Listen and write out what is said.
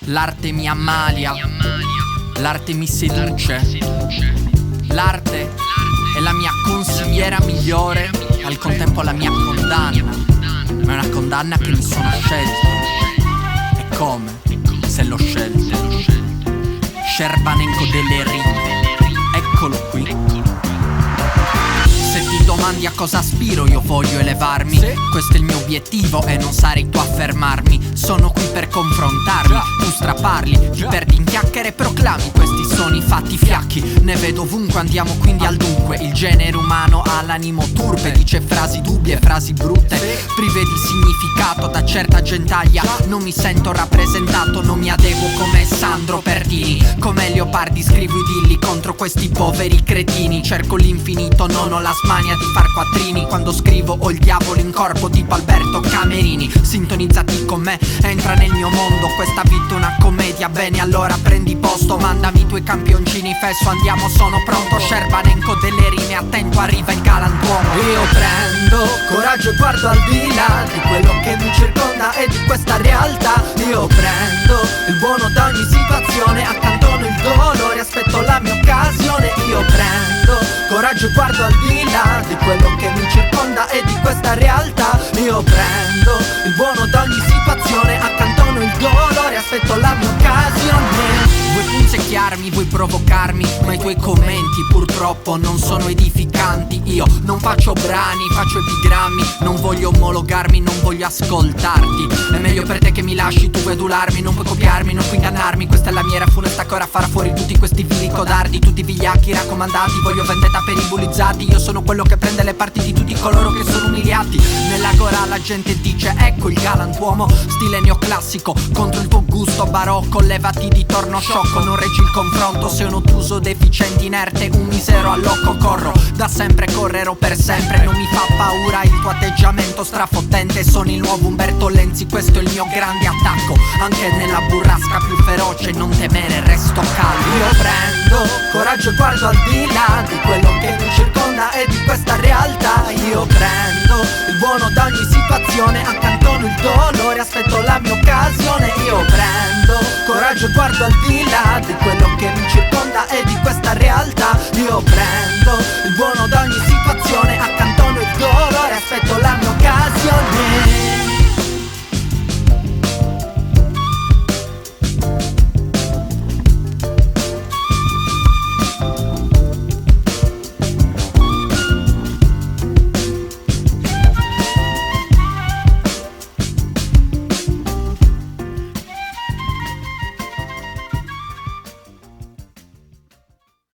L'arte mi ammalia, l'arte mi seduce. L'arte è la mia consigliera migliore, al contempo la mia condanna. Ma è una condanna che mi sono scelto. E come se l'ho scelto? Scerbanenko delle rime, eccolo qui. Se ti domandi a cosa aspiro, io voglio elevarmi. Questo è il mio obiettivo e non sarei tu a fermarmi. Sono qui per confrontarmi, tu straparli, ti perdi in chiacchiere e proclami. Questi sono i fatti fiacchi, ne vedo ovunque, andiamo quindi al dunque. Il genere umano ha l'animo turpe, dice frasi dubbie, frasi brutte, prive di significato da certa gentaglia. Non mi sento rappresentato, non mi adeguo come Sandro Pertini. Come Leopardi scrivo idilli contro questi poveri cretini. Cerco l'infinito, non ho la smania di far quattrini. Quando scrivo ho il diavolo in corpo tipo Alberto Camerini. Sintonizzati con me, entra nel mio mondo. Questa vita è una commedia, bene allora prendi posto. Mandami i tuoi campioncini fesso, andiamo sono pronto. Scerbanenko delle rime, attento arriva il galantuomo. Io prendo coraggio e guardo al di là di quello che mi circonda e di questa realtà. Io prendo il buono da ogni situazione, accantono il dolore, aspetto la mia occasione. Io prendo coraggio e guardo al di là di quello che mi circonda e di questa realtà. Io prendo il buono da ogni situazione, accantono il dolore, aspetto la mia occasione. Vuoi punzecchiarmi, vuoi provocarmi, ma i tuoi commenti purtroppo non sono edificanti. Io non faccio brani, faccio epigrammi. Non voglio omologarmi, non voglio ascoltarti. È meglio per te che mi lasci, tu vuoi adularmi. Non puoi copiarmi, non puoi ingannarmi. Questa è la mia era funesta che ora farà fuori tutti questi fili codardi. Tutti vigliacchi raccomandati, voglio vendetta per i bullizzati. Io sono quello che prende le parti di tutti coloro che sono umiliati. Nella gora la gente dice ecco il galantuomo. Stile neoclassico, contro il tuo gusto barocco. Levati di torno sciocco, non reggi il confronto. Sei un ottuso, deficiente, inerte, un misero all'occo. Corro, da sempre correrò per sempre. Non mi fa paura il tuo atteggiamento strafottente. Sono il nuovo Umberto Lenzi, questo è il mio grande attacco. Anche nella burrasca più feroce, non temere, resto calmo. Io prendo coraggio e guardo al di là di quello che mi circonda e di questa realtà. Io prendo il buono da ogni situazione, accantono il dolore, aspetto la mia occasione. Io prendo coraggio e guardo al di là di quello che mi circonda e di questa realtà. Io prendo il buono